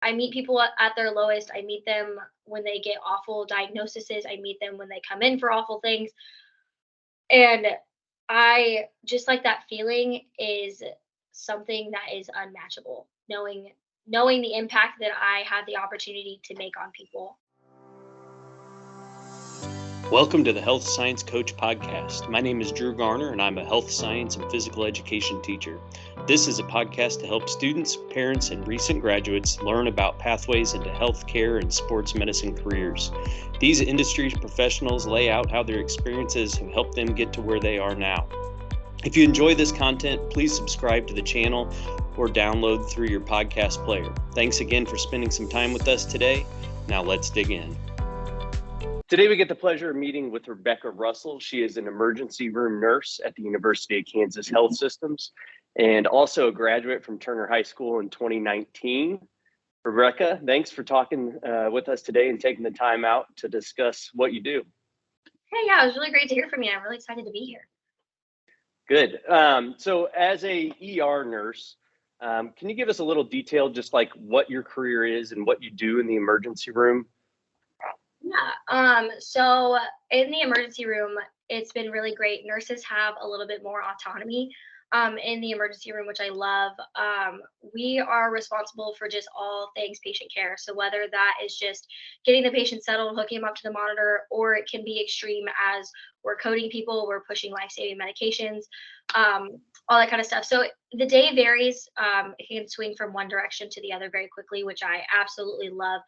I meet people at their lowest. I meet them when they get awful diagnoses. I meet them when they come in for awful things. And I just like that feeling is something that is unmatchable. Knowing the impact that I have the opportunity to make on people. Welcome to the Health Science Coach Podcast. My name is Drew Garner, and I'm a health science and physical education teacher. This is a podcast to help students, parents, and recent graduates learn about pathways into healthcare and sports medicine careers. These industry professionals lay out how their experiences have helped them get to where they are now. If you enjoy this content, please subscribe to the channel or download through your podcast player. Thanks again for spending some time with us today. Now let's dig in. Today, we get the pleasure of meeting with Rebecca Russell. She is an emergency room nurse at the University of Kansas Health Systems and also a graduate from Turner High School in 2019. Rebecca, thanks for talking with us today and taking the time out to discuss what you do. Hey, yeah, it was really great to hear from you. I'm really excited to be here. Good. So as a ER nurse, can you give us a little detail, just like what your career is and what you do in the emergency room? Yeah. So in the emergency room, it's been really great. Nurses have a little bit more autonomy in the emergency room, which I love. We are responsible for just all things patient care. So whether that is just getting the patient settled, hooking them up to the monitor, or it can be extreme as we're coding people, we're pushing life-saving medications, all that kind of stuff. So the day varies. It can swing from one direction to the other very quickly, which I absolutely love.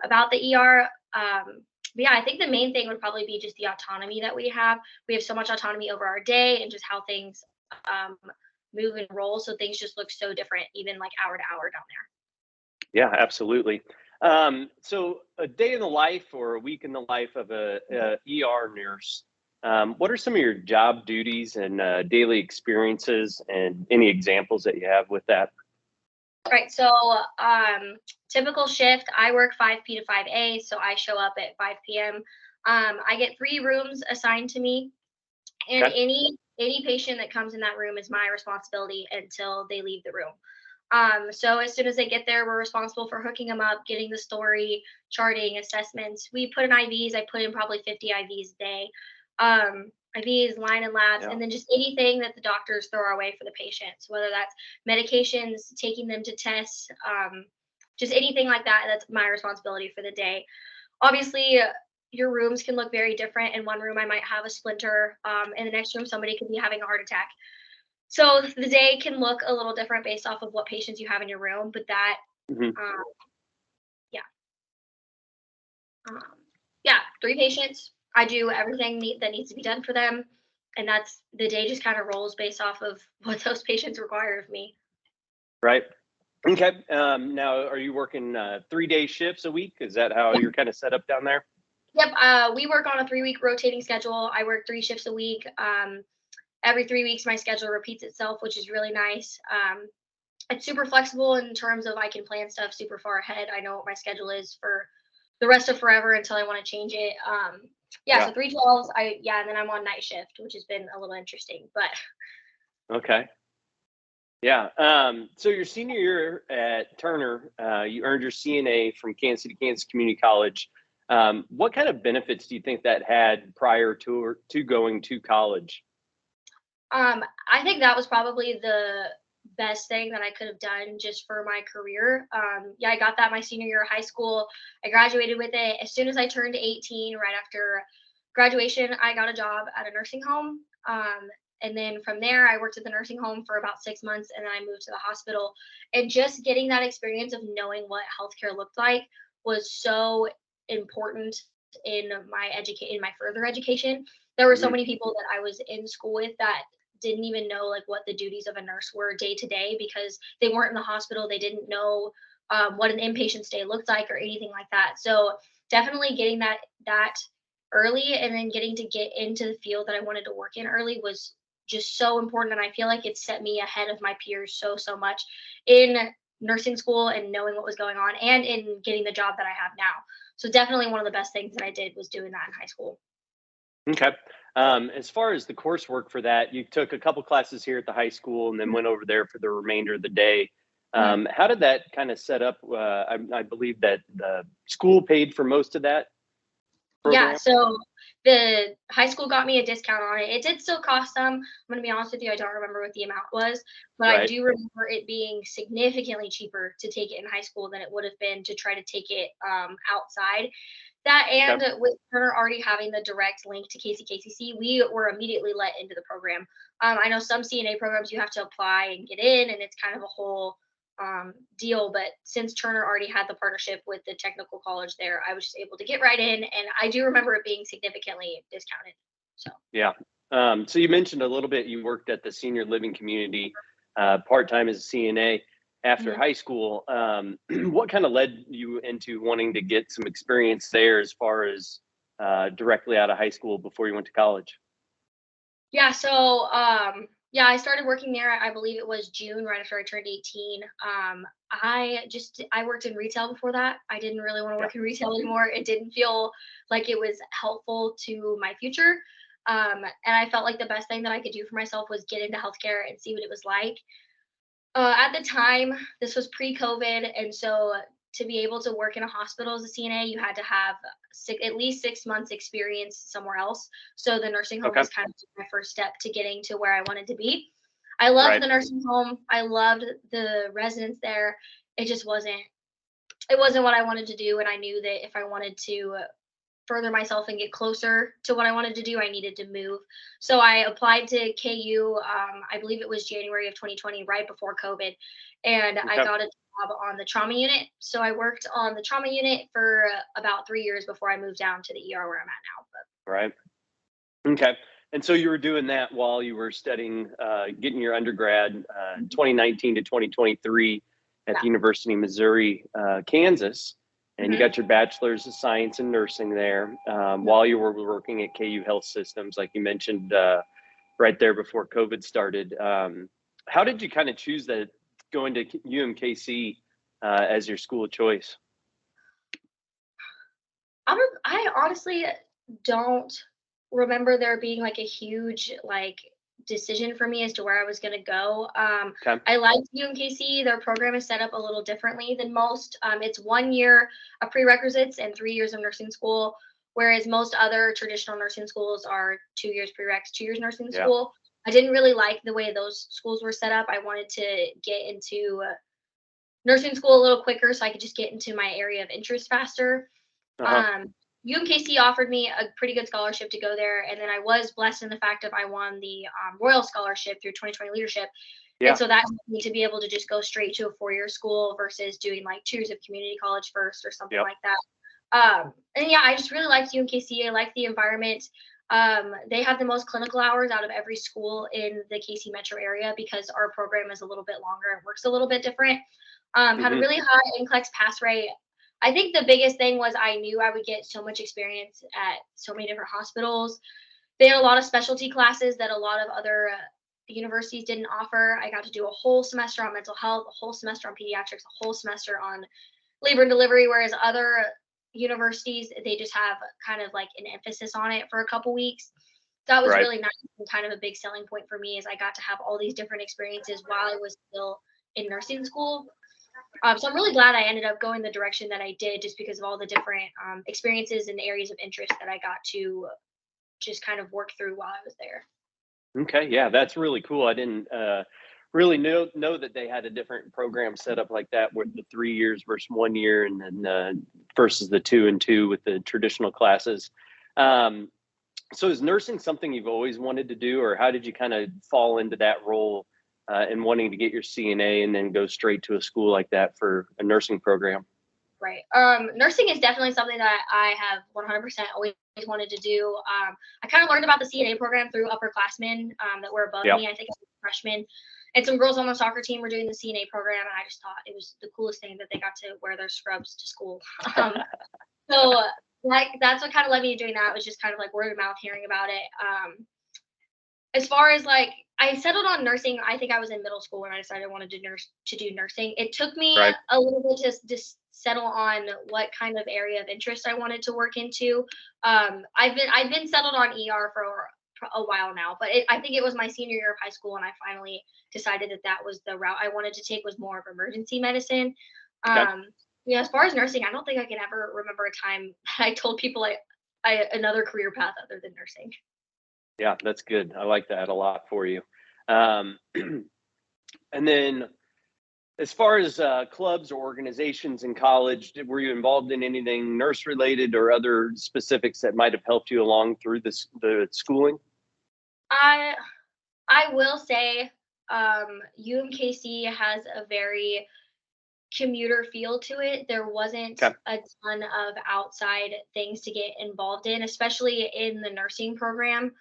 About the ER, but yeah, I think the main thing would probably be just the autonomy that we have. We have so much autonomy over our day and just how things move and roll. So things just look so different, even like hour to hour down there. Yeah, absolutely. So a day in the life or a week in the life of a ER nurse, what are some of your job duties and daily experiences and any examples that you have with that? Right. So typical shift, I work 5P to 5A. So I show up at 5 p.m. I get 3 rooms assigned to me. And Okay. any patient that comes in that room is my responsibility until they leave the room. So as soon as they get there, we're responsible for hooking them up, getting the story, charting, assessments. We put in IVs. I put in probably 50 IVs a day. IVs, line and labs, Yeah. and then just anything that the doctors throw our way for the patients, whether that's medications, taking them to tests, just anything like that. That's my responsibility for the day. Obviously, your rooms can look very different. In one room, I might have a splinter. In the next room, somebody could be having a heart attack. So the day can look a little different based off of what patients you have in your room. But that, Mhm. um, yeah, um, yeah, 3 patients. I do everything that needs to be done for them, and that's the day just kind of rolls based off of what those patients require of me. Right. Okay. Now, are you working 3-day shifts a week? Is that how you're kind of set up down there? Yep. We work on a 3-week rotating schedule. I work 3 shifts a week. Every 3 weeks, my schedule repeats itself, which is really nice. It's super flexible in terms of I can plan stuff super far ahead. I know what my schedule is for the rest of forever until I want to change it. Yeah, Yeah. so 3 12s. And then I'm on night shift, which has been a little interesting. But Okay. Yeah. So your senior year at Turner, you earned your CNA from Kansas City, Kansas Community College. What kind of benefits do you think that had prior to going to college? I think that was probably the best thing that I could have done just for my career. Yeah, I got that my senior year of high school. I graduated with it. As soon as I turned 18, right after graduation, I got a job at a nursing home. And then from there, I worked at the nursing home for about 6 months, and then I moved to the hospital. And just getting that experience of knowing what healthcare looked like was so important in my further education. There were so Mhm. many people that I was in school with that didn't even know like what the duties of a nurse were day to day because they weren't in the hospital. They didn't know what an inpatient stay looked like or anything like that. So definitely getting that early and then getting to get into the field that I wanted to work in early was just so important. And I feel like it set me ahead of my peers so much in nursing school and knowing what was going on and in getting the job that I have now. So definitely one of the best things that I did was doing that in high school. Okay. As far as the coursework for that, you took a couple classes here at the high school and then went over there for the remainder of the day. Mhm. How did that kind of set up? I believe that the school paid for most of that Yeah, program, so the high school got me a discount on it. It did still cost some. I'm gonna be honest with you, I don't remember what the amount was, but I right? do remember it being significantly cheaper to take it in high school than it would have been to try to take it outside. That Okay, and with Turner already having the direct link to KCKCC, we were immediately let into the program. I know some CNA programs you have to apply and get in, and it's kind of a whole deal. But since Turner already had the partnership with the technical college there, I was just able to get right in, and I do remember it being significantly discounted. So yeah. So you mentioned a little bit you worked at the senior living community part time as a CNA after mhm. high school. What kind of led you into wanting to get some experience there as far as directly out of high school before you went to college? Yeah, so yeah, I started working there. I believe it was June, right after I turned 18. I worked in retail before that. I didn't really want to Yeah. work in retail anymore. It didn't feel like it was helpful to my future. And I felt like the best thing that I could do for myself was get into healthcare and see what it was like. At the time, this was pre-COVID, and so to be able to work in a hospital as a CNA, you had to have at least 6 months experience somewhere else. So the nursing home Okay. was kind of my first step to getting to where I wanted to be. I loved Right. the nursing home. I loved the residents there. It just wasn't what I wanted to do, and I knew that if I wanted to further myself and get closer to what I wanted to do, I needed to move. So I applied to KU. I believe it was January of 2020, right before COVID, and I Okay. got a job on the trauma unit. So I worked on the trauma unit for about 3 years before I moved down to the ER where I'm at now. Right. Okay. And so you were doing that while you were studying, getting your undergrad, Mhm. 2019 to 2023 at Yeah. the University of Missouri, Kansas, and you Hmm. got your bachelor's of science in nursing there Yep. while you were working at KU Health Systems, like you mentioned right there before COVID started. How did you kind of choose that going to UMKC as your school of choice? I honestly don't remember there being like a huge like decision for me as to where I was going to go. Okay. I liked UMKC. Their program is set up a little differently than most. It's 1 year of prerequisites and 3 years of nursing school, whereas most other traditional nursing schools are 2 years prereqs, 2 years nursing Yeah. school. I didn't really like the way those schools were set up. I wanted to get into nursing school a little quicker so I could just get into my area of interest faster. Uh huh. um, UMKC offered me a pretty good scholarship to go there, and then I was blessed in the fact of I won the Royal Scholarship through 2020 Leadership, and Yeah. so that helped me to be able to just go straight to a 4 year school versus doing like 2 years of community college first or something Yep. like that. And yeah, I just really liked UMKC. I like the environment. They have the most clinical hours out of every school in the KC metro area because our program is a little bit longer and works a little bit different. Had a Hmm. really high NCLEX pass rate. I think the biggest thing was I knew I would get so much experience at so many different hospitals. They had a lot of specialty classes that a lot of other universities didn't offer. I got to do a whole semester on mental health, a whole semester on pediatrics, a whole semester on labor and delivery, whereas other universities, they just have kind of like an emphasis on it for a couple weeks. That was Right. really nice and kind of a big selling point for me is I got to have all these different experiences while I was still in nursing school. So I'm really glad I ended up going the direction that I did just because of all the different experiences and areas of interest that I got to just kind of work through while I was there. Okay, yeah, that's really cool. I didn't really know that they had a different program set up like that with the 3 years versus 1 year, and then versus the 2 and 2 with the traditional classes. Um, so, is nursing something you've always wanted to do, or how did you kind of fall into that role and wanting to get your CNA and then go straight to a school like that for a nursing program? Right. Nursing is definitely something that I have 100% always wanted to do. I kind of learned about the CNA program through upperclassmen that were above Yeah. me. I think I was a freshman. And some girls on the soccer team were doing the CNA program, and I just thought it was the coolest thing that they got to wear their scrubs to school. Um, so like that's what kind of led me to doing that was just kind of like word of mouth hearing about it. As far as like I settled on nursing, I think I was in middle school when I decided I wanted to do nursing. It took me Right. a little bit to just settle on what kind of area of interest I wanted to work into. I've been settled on ER for a while now, but I think it was my senior year of high school, and I finally decided that that was the route I wanted to take, was more of emergency medicine. Okay. As far as nursing, I don't think I can ever remember a time that I told people I another career path other than nursing. Yeah, that's good. I like that a lot for you. Um, and then as far as clubs or organizations in college, were you involved in anything nurse related or other specifics that might have helped you along through the schooling? I I will say, UMKC has a very commuter feel to it. There wasn't Okay. a ton of outside things to get involved in, especially in the nursing program,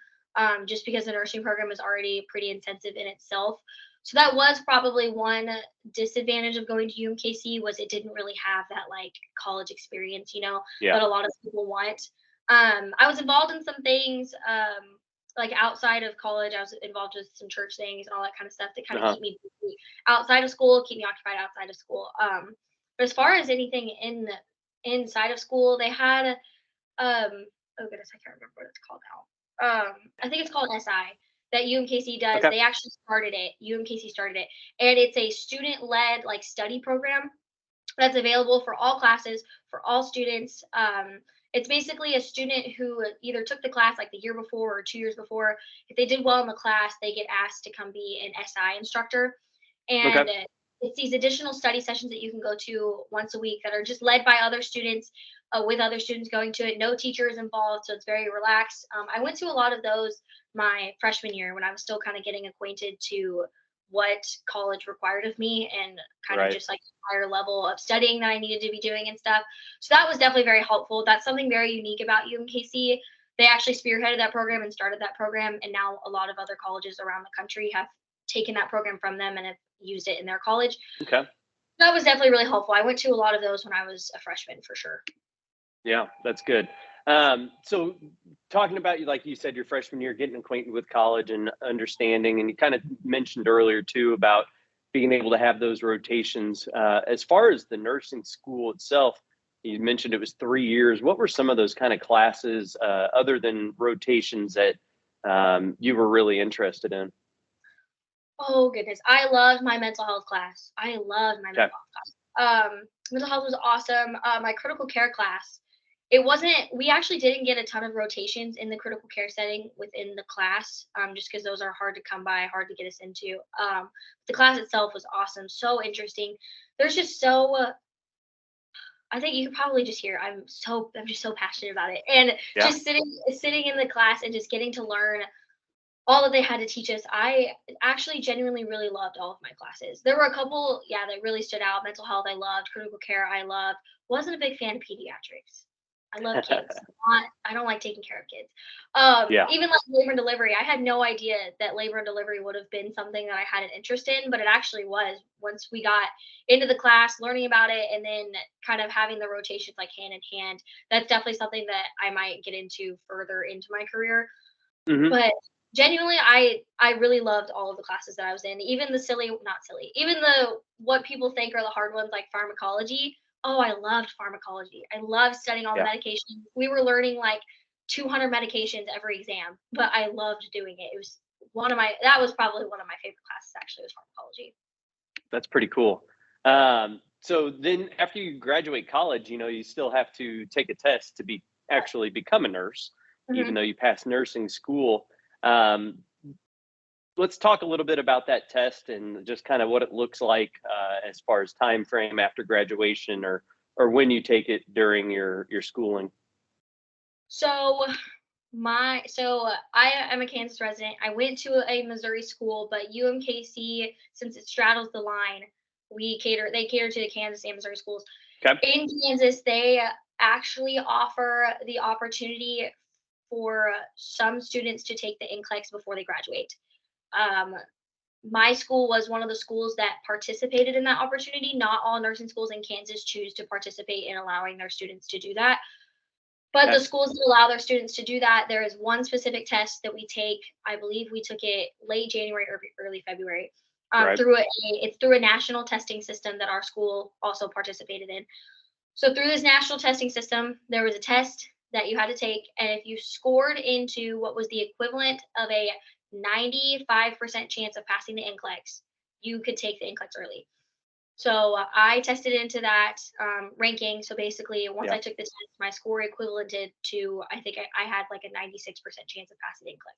just because the nursing program is already pretty intensive in itself. So that was probably one disadvantage of going to UMKC, was it didn't really have that like college experience, Yeah. that a lot of people want. I was involved in some things, like outside of college. I was involved with some church things and all that kind of stuff to kind of Uh-huh. keep me busy outside of school, keep me occupied outside of school. But as far as anything inside of school, they had oh goodness, I can't remember what it's called now. I think it's called SI that UMKC does. Okay. They actually started it. UMKC started it, and it's a student-led like study program that's available for all classes, for all students. It's basically a student who either took the class like the year before or 2 years before. If they did well in the class, they get asked to come be an SI instructor. Okay. And it's these additional study sessions that you can go to once a week that are just led by other students, with other students going to it. No teacher is involved, so it's very relaxed. I went to a lot of those my freshman year when I was still kind of getting acquainted to what college required of me, and kind of Right. just like higher level of studying that I needed to be doing and stuff. So that was definitely very helpful. That's something very unique about UMKC. They actually spearheaded that program and started that program, and now a lot of other colleges around the country have taken that program from them and have used it in their college. Okay. That was definitely really helpful. I went to a lot of those when I was a freshman for sure. Yeah, that's good. So talking about you, like you said, your freshman year, getting acquainted with college and understanding, and you kind of mentioned earlier too about being able to have those rotations. As far as the nursing school itself, you mentioned it was 3 years. What were some of those kind of classes, other than rotations, that you were really interested in? Oh goodness, I loved my mental health class. I loved my Okay. mental health class. Mental health was awesome. My critical care class, it wasn't. We actually didn't get a ton of rotations in the critical care setting within the class, just because those are hard to come by, hard to get us into. The class itself was awesome, so interesting. There's just so. I think you could probably just hear I'm just so passionate about it, and Yeah. just sitting in the class and just getting to learn all that they had to teach us. I actually genuinely really loved all of my classes. There were a couple, yeah, that really stood out. Mental health, I loved. Critical care, I loved. Wasn't a big fan of pediatrics. I love kids. I don't like taking care of kids. Yeah. Even like labor and delivery, I had no idea that labor and delivery would have been something that I had an interest in, but it actually was once we got into the class, learning about it, and then kind of having the rotations like hand in hand. That's definitely something that I might get into further into my career. Hmm. But genuinely, I really loved all of the classes that I was in, even the silly, not silly, even the what people think are the hard ones like pharmacology. Oh, I loved pharmacology. I loved studying all the Yeah. medications. We were learning like 200 medications every exam, but I loved doing it. It was that was probably one of my favorite classes actually, was pharmacology. That's pretty cool. So then after you graduate college, you still have to take a test to actually become a nurse, even Mhm. though you pass nursing school. Um, let's talk a little bit about that test and just kind of what it looks like, as far as time frame after graduation, or when you take it during your schooling. So I am a Kansas resident. I went to a Missouri school, but UMKC, since it straddles the line, they cater to the Kansas and Missouri schools. Okay. In Kansas, they actually offer the opportunity for some students to take the NCLEX before they graduate. Um, my school was one of the schools that participated in that opportunity. Not all nursing schools in Kansas choose to participate in allowing their students to do that. But the Okay. schools that allow their students to do that, there is one specific test that we take. I believe we took it late January or early February. Right. It's through a national testing system that our school also participated in. So through this national testing system, there was a test that you had to take, and if you scored into what was the equivalent of a 95% chance of passing the NCLEX, you could take the NCLEX early. So I tested into that ranking. So basically, once Yeah. I took this test, my score equivalented to, I think I had like a 96% chance of passing NCLEX.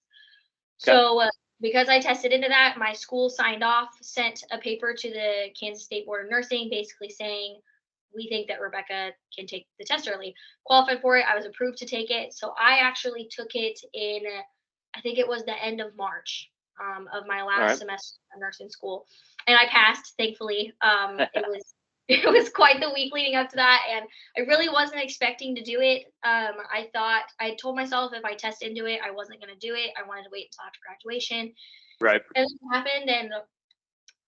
Okay. So because I tested into that, my school signed off, sent a paper to the Kansas State Board of Nursing, basically saying, we think that Rebecca can take the test early. Qualified for it. I was approved to take it. So I actually took it in, I think it was the end of March of my All last right. semester of nursing school, and I passed. Thankfully, it was it was quite the week leading up to that, and I really wasn't expecting to do it. I thought I told myself if I test into it, I wasn't going to do it. I wanted to wait until after graduation, Right. and it happened, and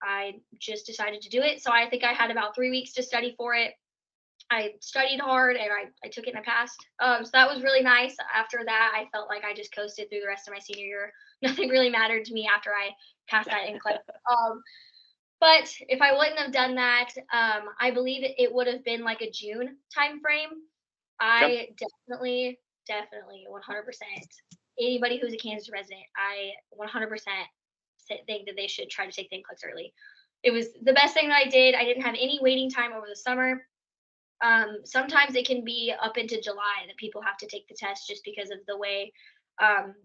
I just decided to do it. So I think I had about 3 weeks to study for it. I studied hard and I took it and I passed. So that was really nice. After that, I felt like I just coasted through the rest of my senior year. Nothing really mattered to me after I passed that NCLEX. But if I wouldn't have done that, I believe it would have been like a June time frame. Yep. I definitely, 100%. Anybody who's a Kansas resident, I 100% think that they should try to take the NCLEX early. It was the best thing that I did. I didn't have any waiting time over the summer. Sometimes it can be up into July that people have to take the test just because of the way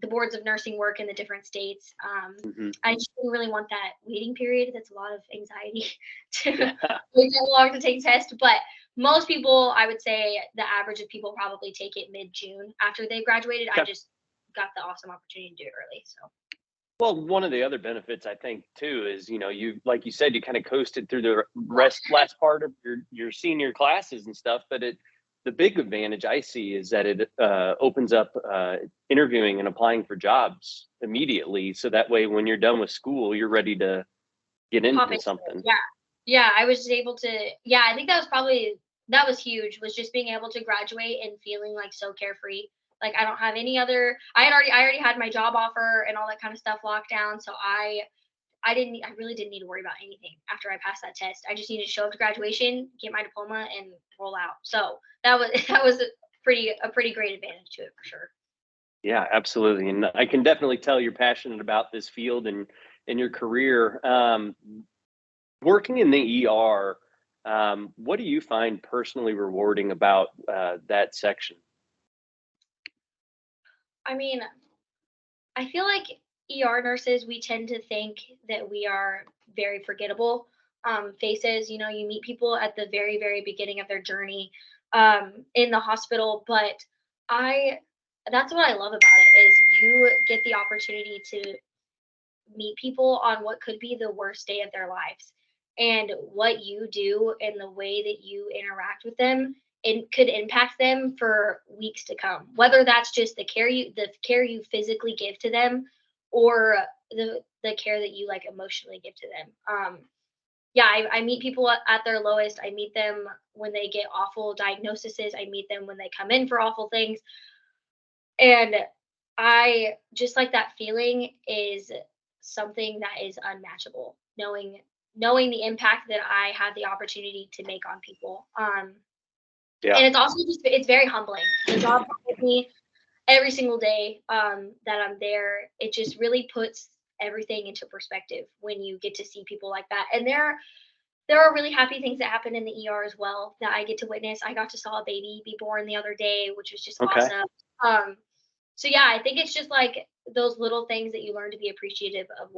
the boards of nursing work in the different states. Hmm. I just didn't really want that waiting period. That's a lot of anxiety to Yeah. wait that long to take tests. But most people, I would say the average of people probably take it mid-June after they graduated. I Okay. just got the awesome opportunity to do it early. So Well, one of the other benefits I think too is, you like you said, you kind of coasted through the last part of your senior classes and stuff. But the big advantage I see is that it opens up interviewing and applying for jobs immediately. So that way, when you're done with school, you're ready to get pop into into it. something. Yeah. Yeah. I was just able to, yeah, I think that was huge, was just being able to graduate and feeling like so carefree. Like I don't have any other, I already had my job offer and all that kind of stuff locked down. So I really didn't need to worry about anything after I passed that test. I just needed to show up to graduation, get my diploma and roll out. So that was, that was a pretty great advantage to it for sure. Yeah, absolutely. And I can definitely tell you're passionate about this field and your career. Working in the ER, what do you find personally rewarding about that section? I mean, I feel like ER nurses, we tend to think that we are very forgettable faces. You know, you meet people at the very, very beginning of their journey in the hospital, but I, that's what I love about it is you get the opportunity to meet people on what could be the worst day of their lives. And what you do and the way that you interact with them and could impact them for weeks to come. Whether that's just the care you physically give to them or the care that you like emotionally give to them. Yeah, I meet people at their lowest. I meet them when they get awful diagnoses. I meet them when they come in for awful things. And I just like that feeling is something that is unmatchable. Knowing the impact that I had the opportunity to make on people. Yeah. And it's also just it's very humbling. The job humbles me every single day that I'm there. It just really puts everything into perspective when you get to see people like that. And there are really happy things that happen in the ER as well that I get to witness. I got to saw a baby be born the other day, which was just Okay. awesome. So yeah, I think it's just like those little things that you learn to be appreciative of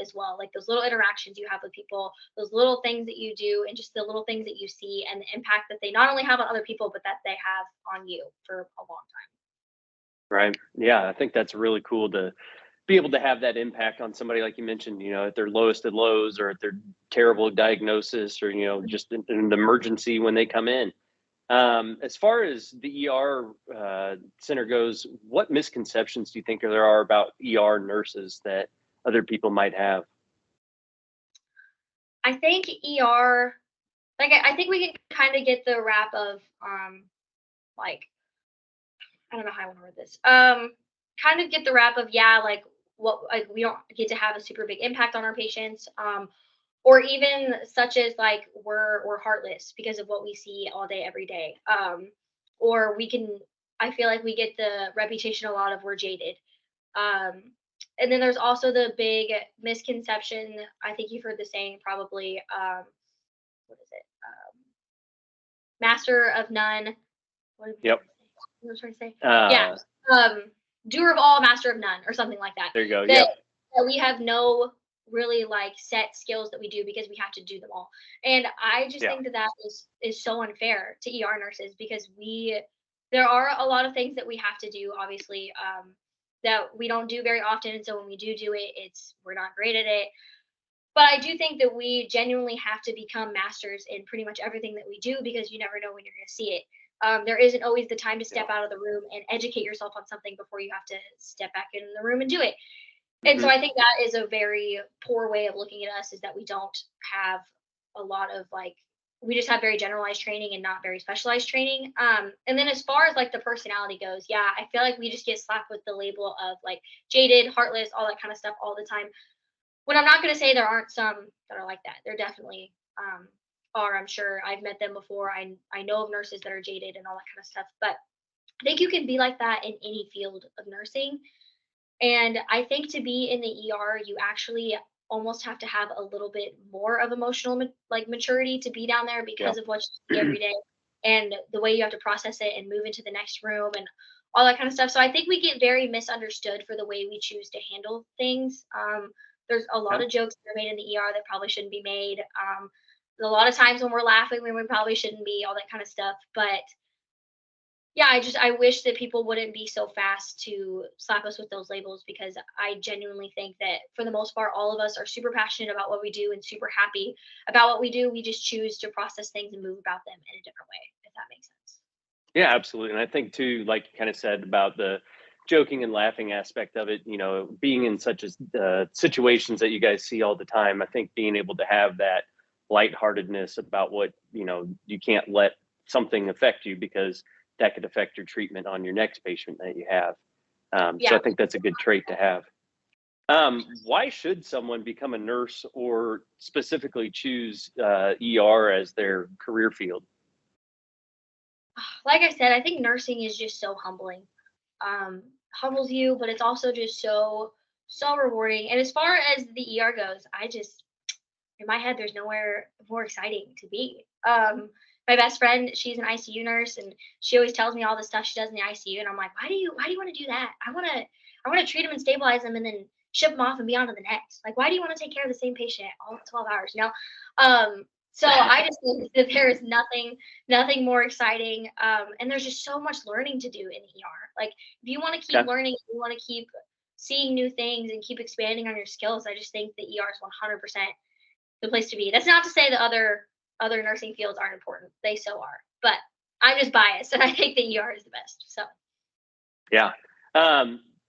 as well. Like those little interactions you have with people, those little things that you do, and just the little things that you see and the impact that they not only have on other people, but that they have on you for a long time. Right. Yeah, I think that's really cool to be able to have that impact on somebody like you mentioned, at their lowest of lows or at their terrible diagnosis or, just in an emergency when they come in. As far as the ER center goes, what misconceptions do you think there are about ER nurses that other people might have? I think ER, like I think we can kind of get the rap of like I don't know how I want to word this. Kind of get the rap of yeah, like what like we don't get to have a super big impact on our patients. Or even such as like we're heartless because of what we see all day every day. Or we can I feel like we get the reputation a lot of we're jaded. Um, and then there's also the big misconception. I think you've heard the saying probably. What is it? Master of none. What am I Yep. trying to say? What was I trying to say? Yeah. Uh, Doer of all, master of none, or something like that. there you go. That, Yep. that we have no really like set skills that we do because we have to do them all. And I just Yeah. think that is so unfair to ER nurses because there are a lot of things that we have to do, obviously, that we don't do very often. And so when we do it, we're not great at it. But I do think that we genuinely have to become masters in pretty much everything that we do because you never know when you're going to see it. There isn't always the time to Yeah. step out of the room and educate yourself on something before you have to step back in the room and do it. And so Mhm. I think that is a very poor way of looking at us, is that we don't have a lot of like, we just have very generalized training and not very specialized training. And then as far as like the personality goes, yeah, I feel like we just get slapped with the label of like jaded, heartless, all that kind of stuff all the time. When I'm not going to say there aren't some that are like that. There definitely are. I'm sure I've met them before. I know of nurses that are jaded and all that kind of stuff. But I think you can be like that in any field of nursing. And I think to be in the ER, you actually almost have to have a little bit more of emotional like maturity to be down there Yeah. because of what you see every day and the way you have to process it and move into the next room and all that kind of stuff. So I think we get very misunderstood for the way we choose to handle things. There's a lot Okay. of jokes that are made in the ER that probably shouldn't be made. There's a lot of times when we're laughing when we probably shouldn't be, all that kind of stuff. But yeah, I wish that people wouldn't be so fast to slap us with those labels because I genuinely think that for the most part, all of us are super passionate about what we do and super happy about what we do. We just choose to process things and move about them in a different way, if that makes sense. Yeah, absolutely. And I think too, like you kind of said about the joking and laughing aspect of it, being in such as situations that you guys see all the time, I think being able to have that lightheartedness about what, you can't let something affect you because that could affect your treatment on your next patient that you have. So Yeah. I think that's a good trait to have. Why should someone become a nurse or specifically choose ER as their career field? Like I said, I think nursing is just so humbling. Humbles you, but it's also just so rewarding. And as far as the ER goes, I just in my head, there's nowhere more exciting to be. My best friend, she's an ICU nurse, and she always tells me all the stuff she does in the ICU, and I'm like, why do you want to do that? I want to treat them and stabilize them, and then ship them off and be on to the next. Like, why do you want to take care of the same patient all 12 hours? So I just think that there is nothing more exciting, and there's just so much learning to do in the ER. Like, if you want to keep Okay. learning, if you want to keep seeing new things and keep expanding on your skills, I just think the ER is 100% the place to be. That's not to say the other nursing fields aren't important. They so are. But I'm just biased and I think the ER is the best. So Yeah.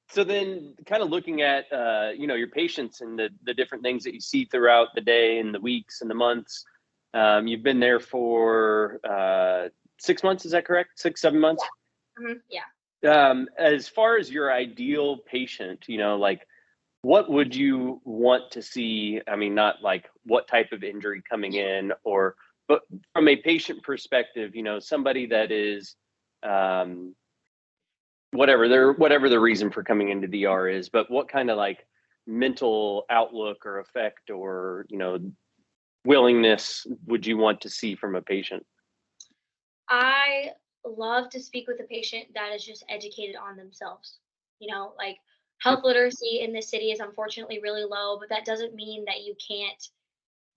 So then kind of looking at, your patients and the different things that you see throughout the day and the weeks and the months, you've been there for 6 months. Is that correct? 6, 7 months. yeah. As far as your ideal patient, like what would you want to see? I mean, not like what type of injury coming in but from a patient perspective, somebody that is, um, whatever the reason for coming into the ER is, but what kind of like mental outlook or effect or willingness would you want to see from a patient? I love to speak with a patient that is just educated on themselves. Like health literacy in this city is unfortunately really low, but that doesn't mean that you can't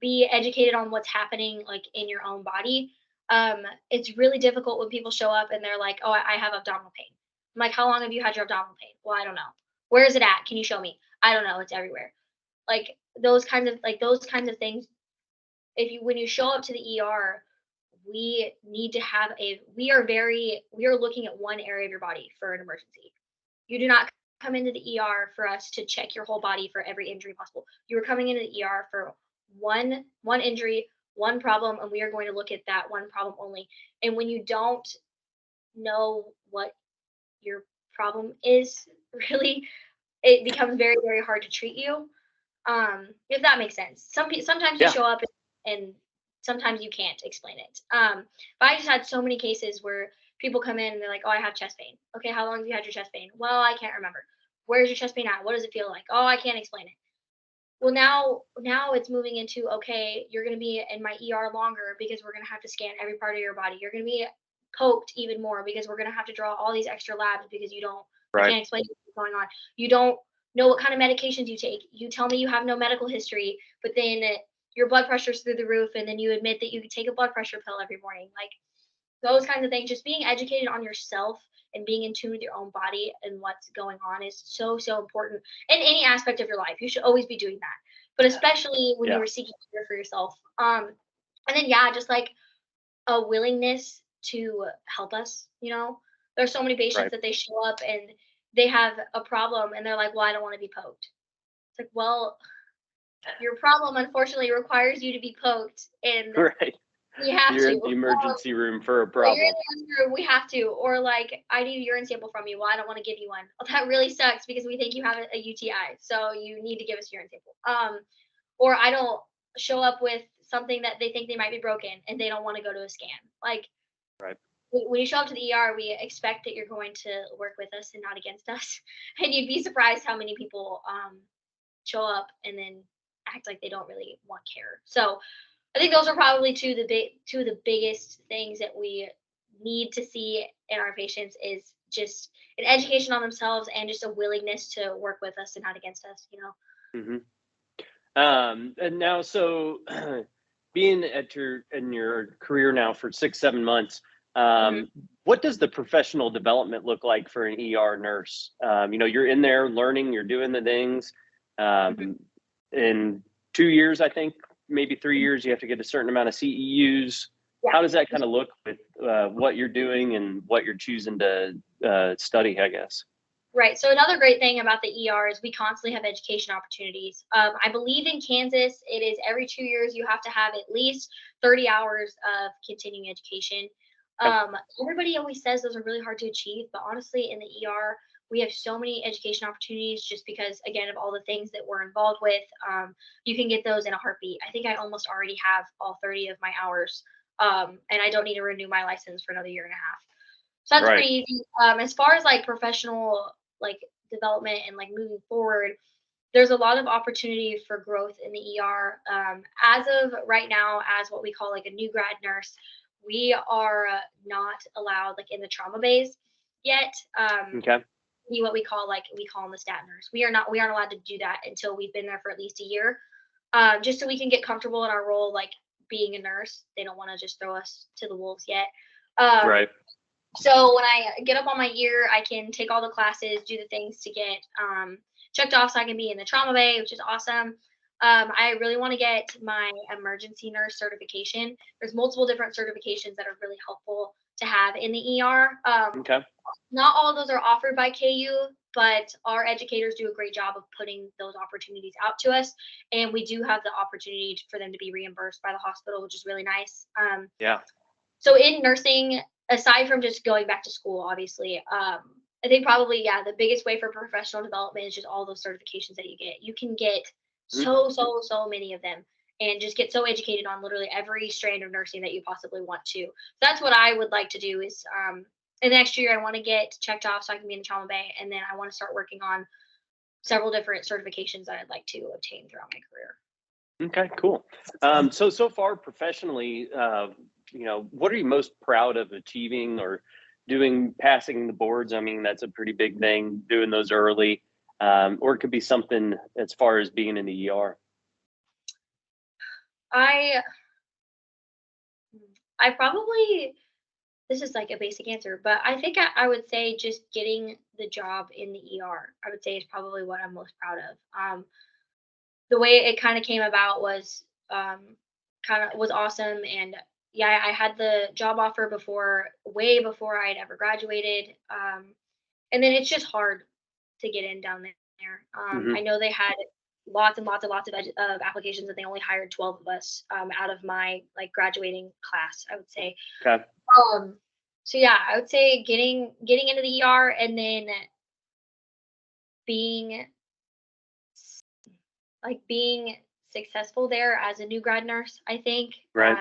be educated on what's happening like in your own body. It's really difficult when people show up and they're like, "Oh, I have abdominal pain." I'm like, "How long have you had your abdominal pain?" "Well, I don't know." "Where is it at? Can you show me?" "I don't know. It's everywhere." Like those kinds of things. If you when you show up to the ER, we need to have a we are looking at one area of your body for an emergency. You do not come into the ER for us to check your whole body for every injury possible. You are coming into the ER for one injury, one problem, and we are going to look at that one problem only. And when you don't know what your problem is, really, it becomes very, very hard to treat you. If that makes sense. Sometimes you Yeah. show up and sometimes you can't explain it. But I just had so many cases where people come in and they're like, oh, I have chest pain. Okay, how long have you had your chest pain? Well, I can't remember. Where's your chest pain at? What does it feel like? Oh, I can't explain it. Well, now it's moving into, okay, you're going to be in my ER longer because we're going to have to scan every part of your body. You're going to be poked even more because we're going to have to draw all these extra labs because you Right. can't explain what's going on. You don't know what kind of medications you take. You tell me you have no medical history, but then your blood pressure's through the roof, and then you admit that you could take a blood pressure pill every morning. Like those kinds of things, just being educated on yourself and being in tune with your own body and what's going on is so, so important in any aspect of your life. You should always be doing that, but especially when you Yeah. were seeking care for yourself. And then, yeah, just like a willingness to help us. There's so many patients Right. that they show up and they have a problem and they're like, well, I don't want to be poked. It's like, well, your problem unfortunately requires you to be poked, and Right. we have You're to. in the emergency room for a Well, you're in problem. the restroom, we have to. Or like, I need a urine sample from you. Well, I don't want to give you one. Well, that really sucks because we think you have a UTI, so you need to give us a urine sample. Or I don't show up with something that they think they might be broken and they don't want to go to a scan. Like Right. when you show up to the ER, we expect that you're going to work with us and not against us. And you'd be surprised how many people show up and then act like they don't really want care. So I think those are probably two of the biggest things that we need to see in our patients is just an education on themselves and just a willingness to work with us and not against us. Hmm. And now, so being in your career now for 6, 7 months, Mhm, what does the professional development look like for an ER nurse? You're in there learning, you're doing the things. mhm, In 2 years, I think, maybe three mhm. years, you have to get a certain amount of CEUs. Yeah. How does that kind of look with what you're doing and what you're choosing to study, I guess? Right. So another great thing about the ER is we constantly have education opportunities. I believe in Kansas, it is every 2 years you have to have at least 30 hours of continuing education. Okay. Everybody always says those are really hard to achieve, but honestly, in the ER, we have so many education opportunities just because, again, of all the things that we're involved with. You can get those in a heartbeat. I think I almost already have all 30 of my hours, and I don't need to renew my license for another year and a half. So that's Right. pretty easy. As far as like professional like development and like moving forward, there's a lot of opportunity for growth in the ER. As of right now, as what we call like a new grad nurse, we are not allowed like in the trauma bays yet. Okay. Be what we call them the stat nurse. We aren't allowed to do that until we've been there for at least a year, just so we can get comfortable in our role, like being a nurse. They don't want to just throw us to the wolves yet. Um, Right. so when I get up on my year, I can take all the classes, do the things to get checked off so I can be in the trauma bay, which is awesome. I really want to get my emergency nurse certification. There's multiple different certifications that are really helpful to have in the ER. Okay. Not all of those are offered by KU, but our educators do a great job of putting those opportunities out to us. And we do have the opportunity for them to be reimbursed by the hospital, which is really nice. Yeah. So in nursing, aside from just going back to school, obviously, I think probably, yeah, the biggest way for professional development is just all those certifications that you get. You can get Mhm. so many of them and just get so educated on literally every strand of nursing that you possibly want to. So that's what I would like to do is in the next year I want to get checked off so I can be in the trauma bay, and then I want to start working on several different certifications that I'd like to obtain throughout my career. Okay, cool. So far professionally, what are you most proud of achieving or doing, passing the boards? I mean, that's a pretty big thing, doing those early. Or it could be something as far as being in the ER. I I probably this is like a basic answer, but I think I would say just getting the job in the ER, I would say is probably what I'm most proud of. The way it kind of came about was was awesome, and yeah, I had the job offer way before I had ever graduated, and then it's just hard to get in down there. Hmm. I know they had lots and lots of applications, and they only hired 12 of us out of my like graduating class, I would say. Okay. Um, so yeah, I would say getting into the ER and then being being successful there as a new grad nurse, I think. Right.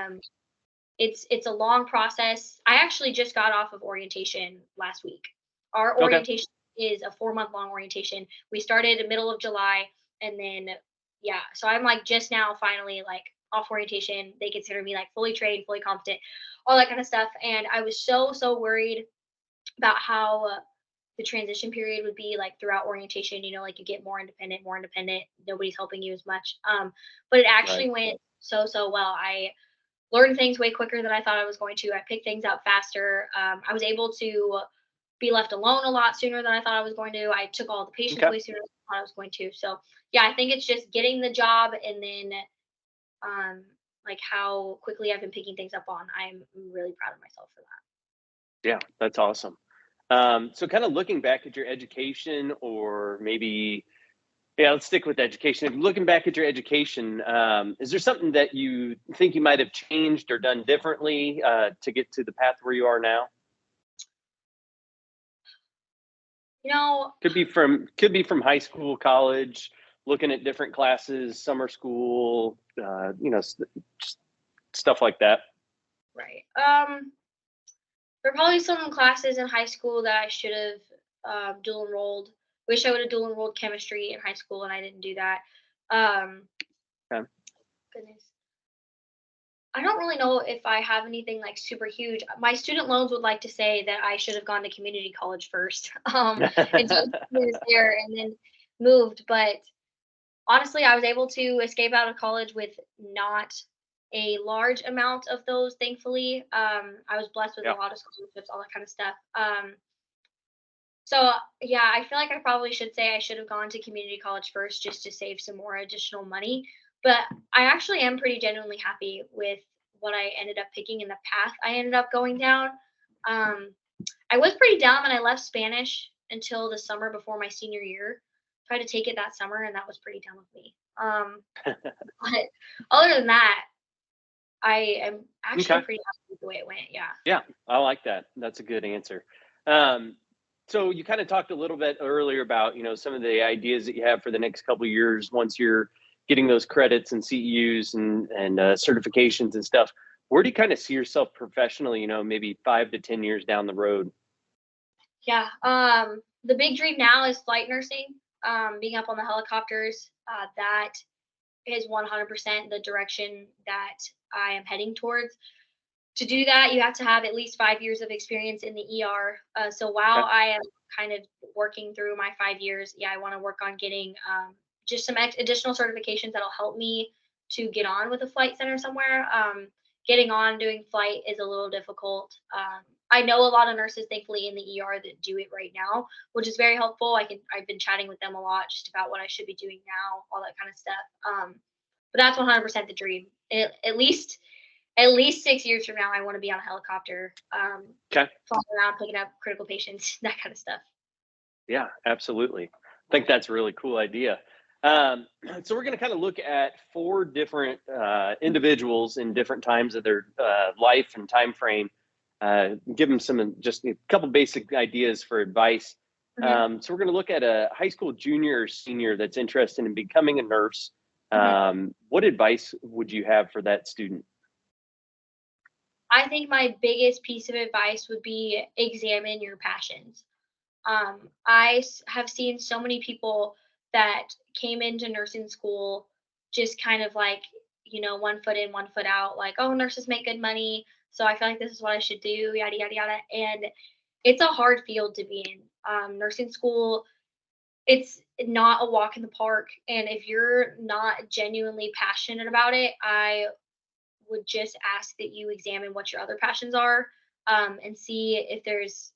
it's a long process. I actually just got off of orientation last week. Our Okay. orientation is a 4-month long orientation. We started in middle of July, and then yeah, so I'm like just now finally like off orientation. They consider me like fully trained, fully competent, all that kind of stuff. And I was so worried about how the transition period would be like throughout orientation. Like you get more independent, more independent. Nobody's helping you as much. But it Right. actually went so well. I learned things way quicker than I thought I was going to. I picked things up faster. I was able to be left alone a lot sooner than I thought I was going to. I took all the patients Okay. way sooner than I thought I was going to. So yeah, I think it's just getting the job, and then like how quickly I've been picking things up on. I'm really proud of myself for that. Yeah, that's awesome. So kind of looking back at your education, or maybe, yeah, let's stick with education. Looking back at your education, is there something that you think you might have changed or done differently to get to the path where you are now? You know, Could be from high school, college, looking at different classes, summer school, just stuff like that. right. There are probably some classes in high school that I should have dual enrolled. Wish I would have dual enrolled chemistry in high school, and I didn't do that. Um, Okay. Goodness. I don't really know if I have anything like super huge. My student loans would like to say that I should have gone to community college first, and done 2 years there, and then moved. But honestly, I was able to escape out of college with not a large amount of those. Thankfully, I was blessed with a Yeah. lot of scholarships, all that kind of stuff. So yeah, I feel like I probably should say I should have gone to community college first just to save some more additional money. But I actually am pretty genuinely happy with what I ended up picking in the path I ended up going down. Um, I was pretty down when I left Spanish until the summer before my senior year. Tried to take it that summer, and that was pretty dumb of me. But other than that, I am actually Okay. pretty happy with the way it went. Yeah. Yeah, I like that. That's a good answer. Um, so you kind of talked a little bit earlier about, some of the ideas that you have for the next couple of years once you're getting those credits and CEUs and certifications and stuff. Where do you kind of see yourself professionally, maybe 5 to 10 years down the road? Yeah. The big dream now is flight nursing. Being up on the helicopters. That is 100% the direction that I am heading towards. To do that, you have to have at least 5 years of experience in the ER. So while Okay. I am kind of working through my 5 years, yeah, I want to work on getting just some additional certifications that'll help me to get on with a flight center somewhere. Getting on doing flight is a little difficult. I know a lot of nurses, thankfully, in the ER that do it right now, which is very helpful. I've been chatting with them a lot just about what I should be doing now, all that kind of stuff. But that's 100% the dream. At least 6 years from now, I want to be on a helicopter, Okay. flying around, picking up critical patients, that kind of stuff. Yeah, absolutely. I think that's a really cool idea. So we're going to kind of look at four different individuals in different times of their life and time frame. Give them some just a couple basic ideas for advice. Hmm. So we're going to look at a high school junior or senior that's interested in becoming a nurse. Hmm. What advice would you have for that student? I think my biggest piece of advice would be examine your passions. Have seen so many people that came into nursing school just kind of like, 1 foot in, 1 foot out, like, oh, nurses make good money. So I feel like this is what I should do, yada, yada, yada. And it's a hard field to be in. Nursing school, it's not a walk in the park. And if you're not genuinely passionate about it, I would just ask that you examine what your other passions are, and see if there's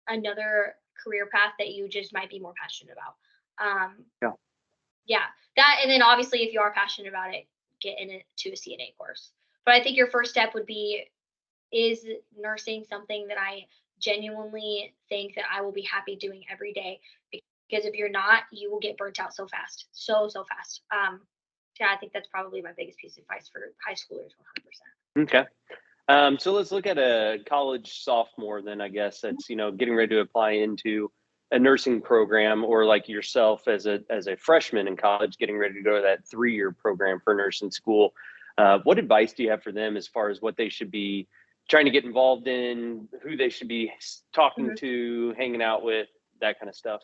another career path that you just might be more passionate about. Um, Yeah. yeah, that, and then obviously, if you are passionate about it, get into a CNA course. But I think your first step would be, is nursing something that I genuinely think that I will be happy doing every day? Because if you're not, you will get burnt out so fast, so fast. Yeah, I think that's probably my biggest piece of advice for high schoolers, 100%. Okay. So let's look at a college sophomore then, I guess, that's, getting ready to apply into a nursing program, or like yourself as a freshman in college, getting ready to go to that 3-year program for nursing school. What advice do you have for them as far as what they should be trying to get involved in, who they should be talking Mhm. to, hanging out with, that kind of stuff?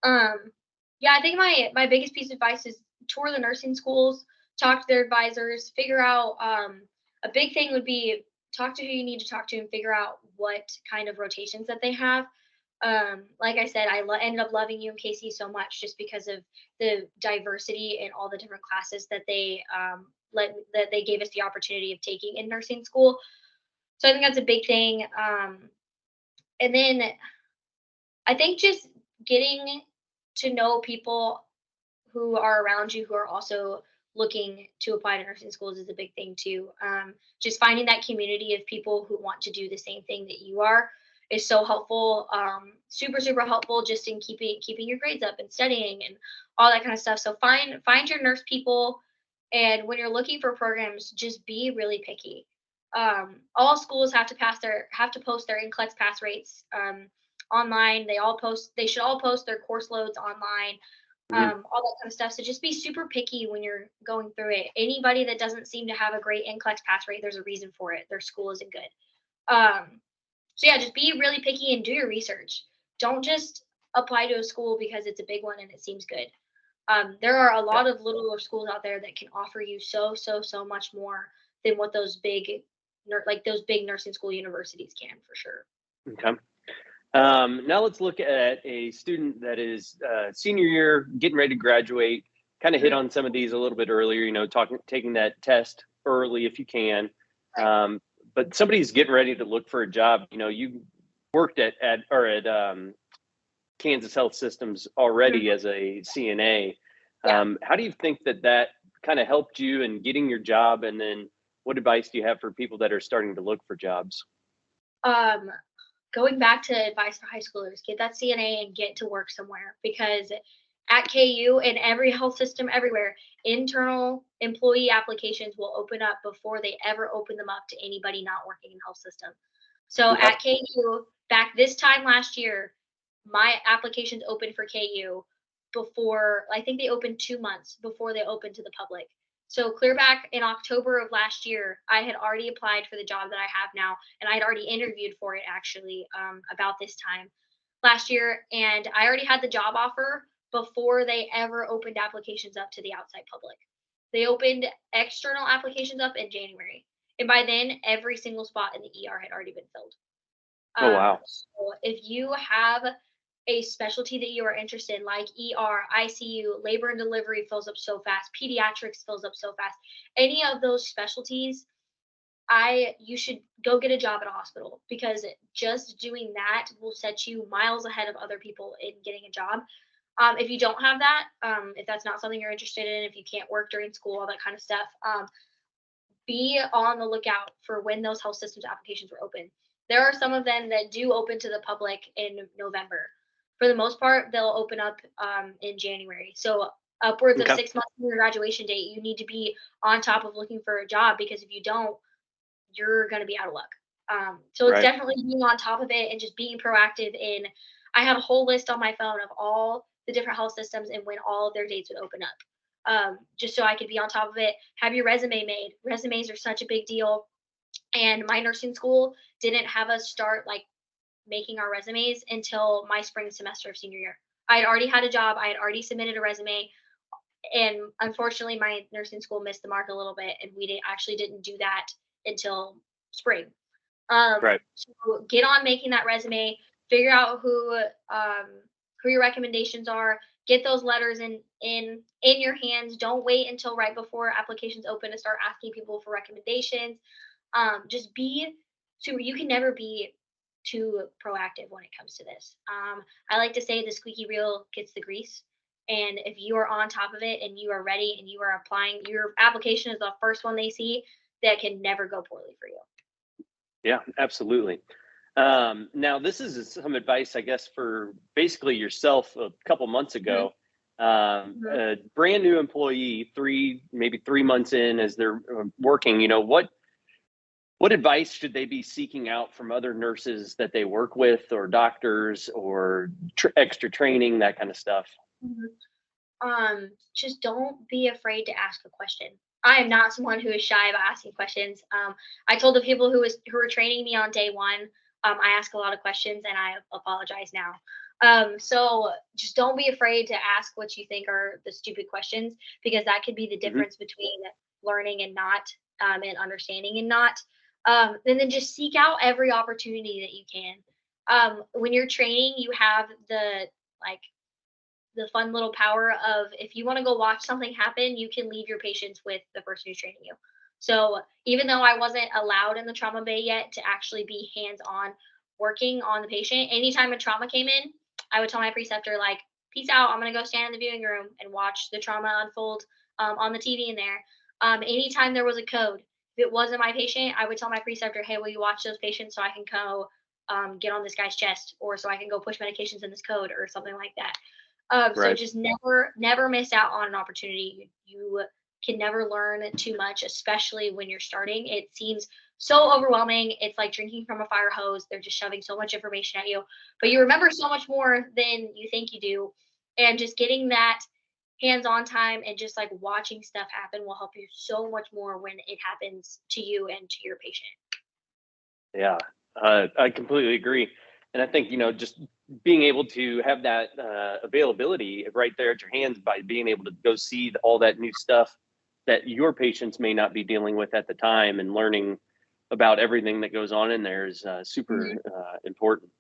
Yeah, I think my biggest piece of advice is tour the nursing schools, talk to their advisors, figure out a big thing would be talk to who you need to talk to and figure out what kind of rotations that they have. Like I said, ended up loving UMKC so much just because of the diversity in all the different classes that they gave us the opportunity of taking in nursing school. So I think that's a big thing. And then I think just getting to know people who are around you who are also looking to apply to nursing schools is a big thing too. Just finding that community of people who want to do the same thing that you are is so helpful. Super helpful just in keeping your grades up and studying and all that kind of stuff. So find your nurse people, and when you're looking for programs, just be really picky. All schools have to post their NCLEX pass rates online. They should all post their course loads online, Hmm. all that kind of stuff. So just be super picky when you're going through it. Anybody that doesn't seem to have a great NCLEX pass rate, there's a reason for it. Their school isn't good. So yeah, just be really picky and do your research. Don't just apply to a school because it's a big one and it seems good. There are a Yeah. lot of littler schools out there that can offer you so much more than what those big nursing school universities can for sure. Okay. Now let's look at a student that is senior year, getting ready to graduate. Kind of hit Mhm. on some of these a little bit earlier. Taking that test early if you can. Right. But somebody's getting ready to look for a job. You worked at Kansas Health Systems Mhm. already as a CNA. Yeah. How do you think that kind of helped you in getting your job? And then what advice do you have for people that are starting to look for jobs? Um, Going back to advice for high schoolers, get that CNA and get to work somewhere because at KU and every health system everywhere, internal employee applications will open up before they ever open them up to anybody not working in health system. So Okay. at KU, back this time last year, my applications opened for KU before I think they opened 2 months before they opened to the public. So clear back in October of last year, I had already applied for the job that I have now, and I had already interviewed for it actually about this time last year, and I already had the job offer before they ever opened applications up to the outside public. They opened external applications up in January, and by then, every single spot in the ER had already been filled. Oh wow. So if you have a specialty that you are interested in, like ER, ICU, labor and delivery fills up so fast, pediatrics fills up so fast, any of those specialties, I you should go get a job at a hospital because just doing that will set you miles ahead of other people in getting a job. If you don't have that, if that's not something you're interested in, if you can't work during school, all that kind of stuff, be on the lookout for when those health systems applications were open. There are some of them that do open to the public in November. For the most part, they'll open up in January. So upwards of Okay. 6 months from your graduation date, you need to be on top of looking for a job because if you don't, you're going to be out of luck. So it's Right. definitely being on top of it and just being proactive in. I had a whole list on my phone of all the different health systems and when all of their dates would open up, just so I could be on top of it. Have your resume made. Resumes are such a big deal, and my nursing school didn't have us start like making our resumes until my spring semester of senior year. I had already had a job. I had already submitted a resume, and unfortunately, my nursing school missed the mark a little bit, and actually didn't do that until spring. Right. So get on making that resume, figure out who your recommendations are, get those letters in your hands. Don't wait until right before applications open to start asking people for recommendations. Just be super. You can never be too proactive when it comes to this. I like to say the squeaky wheel gets the grease. And if you are on top of it and you are ready and you are applying, your application is the first one they see that can never go poorly for you. Yeah, absolutely. Now, this is some advice, I guess, for basically yourself a couple months Mhm, ago. mhm. A brand new employee, maybe 3 months in as they're working. What advice should they be seeking out from other nurses that they work with, or doctors, or extra training, that kind of stuff? Mhm. Just don't be afraid to ask a question. I am not someone who is shy about asking questions. I told the people who were training me on day one, I ask a lot of questions, and I apologize now. So just don't be afraid to ask what you think are the stupid questions, because that could be the Hmm. difference between learning and not, and understanding and not. And then just seek out every opportunity that you can. When you're training, you have like the fun little power of, if you want to go watch something happen, you can leave your patients with the person who's training you. So even though I wasn't allowed in the trauma bay yet to actually be hands on working on the patient, anytime a trauma came in, I would tell my preceptor, like, peace out. I'm going to go stand in the viewing room and watch the trauma unfold on the TV in there. Anytime there was a code, if it wasn't my patient, I would tell my preceptor, hey, will you watch those patients so I can go get on this guy's chest, or so I can go push medications in this code, or something like that. So Right. just never miss out on an opportunity. You can never learn too much, especially when you're starting. It seems so overwhelming. It's like drinking from a fire hose. They're just shoving so much information at you, but you remember so much more than you think you do. And just getting that hands-on time and just like watching stuff happen will help you so much more when it happens to you and to your patient. Yeah, I completely agree. And I think, just being able to have that availability right there at your hands by being able to go see all that new stuff that your patients may not be dealing with at the time, and learning about everything that goes on in there is super Mhm. important.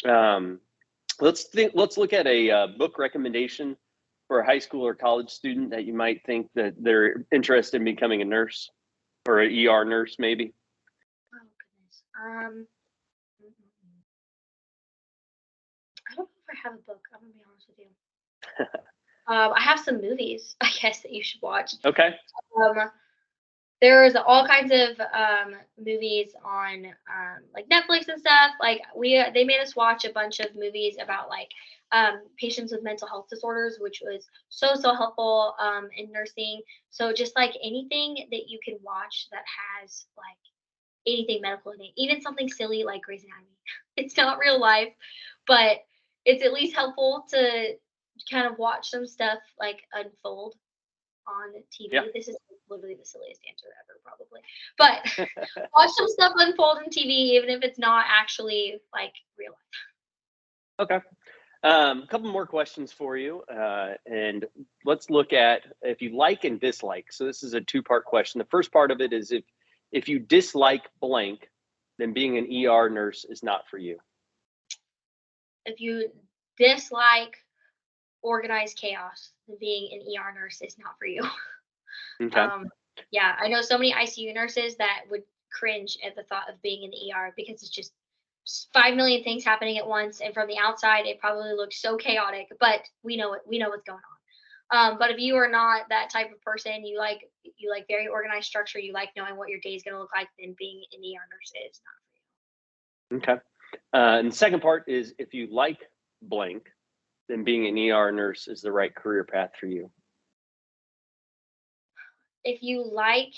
Um, let's look at a book recommendation for a high school or college student that you might think that they're interested in becoming a nurse, or an ER nurse, maybe. Oh goodness. I don't know if I have a book. I'm gonna be honest with you. I have some movies, I guess, that you should watch. Okay. Um, there's all kinds of movies on like Netflix and stuff. Like they made us watch a bunch of movies about like patients with mental health disorders, which was so helpful in nursing. So just like anything that you can watch that has like anything medical in it, even something silly like Grey's Anatomy. It's not real life, but it's at least helpful to kind of watch some stuff like unfold on Yeah. TV. This is literally the silliest answer ever, probably. But watch some stuff unfold on TV, even if it's not actually like real life. Okay. A couple more questions for you, and let's look at if you like and dislike. So this is a two-part question. The first part of it is, if you dislike blank, then being an ER nurse is not for you. If you dislike organized chaos, then being an ER nurse is not for you. Okay. Um, yeah, I know so many ICU nurses that would cringe at the thought of being in the ER, because it's just 5 million things happening at once, and from the outside it probably looks so chaotic, but we know what's going on. But if you are not that type of person, you like very organized structure, you like knowing what your day is going to look like, then being an ER nurse is not for you. Okay. And the second part is, if you like blank, then being an ER nurse is the right career path for you. If you like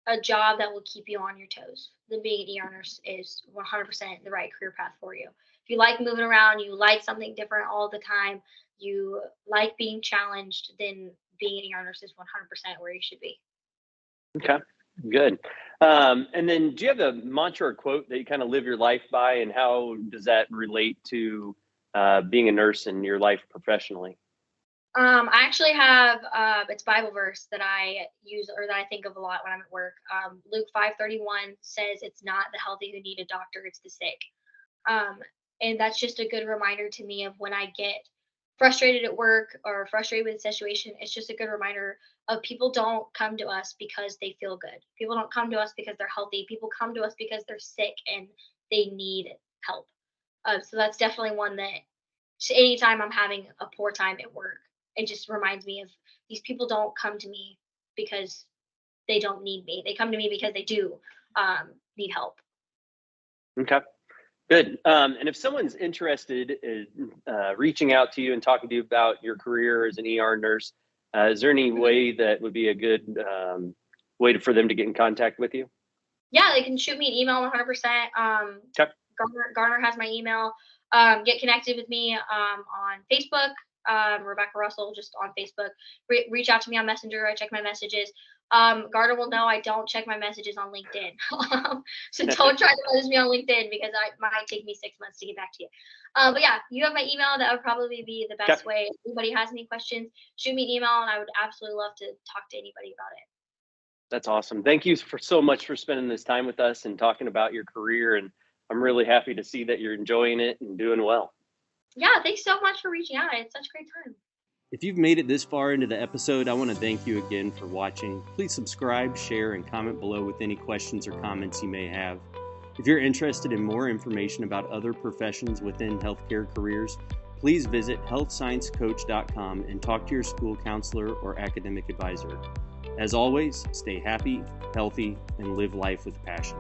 a job that will keep you on your toes, then being an ER nurse is 100% the right career path for you. If you like moving around, you like something different all the time, you like being challenged, then being an ER nurse is 100% where you should be. Okay. Good. And then, do you have a mantra or quote that you kind of live your life by, and how does that relate to being a nurse in your life professionally? I actually have it's Bible verse that I use, or that I think of a lot when I'm at work. Luke 5:31 says, "It's not the healthy who need a doctor; it's the sick." Um, and that's just a good reminder to me of when I get frustrated at work or frustrated with a situation. It's just a good reminder of, people don't come to us because they feel good. People don't come to us because they're healthy. People come to us because they're sick and they need help. So that's definitely one that, anytime I'm having a poor time at work, it just reminds me of, these people don't come to me because they don't need me. They come to me because they do need help. Okay. Good. And if someone's interested in reaching out to you and talking to you about your career as an ER nurse, is there any Mhm. way that would be a good for them to get in contact with you? Yeah, they can shoot me an email 100%. Okay. Garner has my email. Get connected with me on Facebook, Rebecca Russell, just on Facebook. Reach out to me on Messenger. I check my messages. Gardner will know I don't check my messages on LinkedIn. So don't try to message me on LinkedIn because I might take me 6 months to get back to you. But yeah, you have my email. That would probably be the best way. If anybody has any questions, shoot me an email, and I would absolutely love to talk to anybody about it. That's awesome. Thank you so much for spending this time with us and talking about your career. And I'm really happy to see that you're enjoying it and doing well. Yeah, thanks so much for reaching out. It's such a great time. If you've made it this far into the episode, I want to thank you again for watching. Please subscribe, share, and comment below with any questions or comments you may have. If you're interested in more information about other professions within healthcare careers, please visit healthsciencecoach.com and talk to your school counselor or academic advisor. As always, stay happy, healthy, and live life with passion.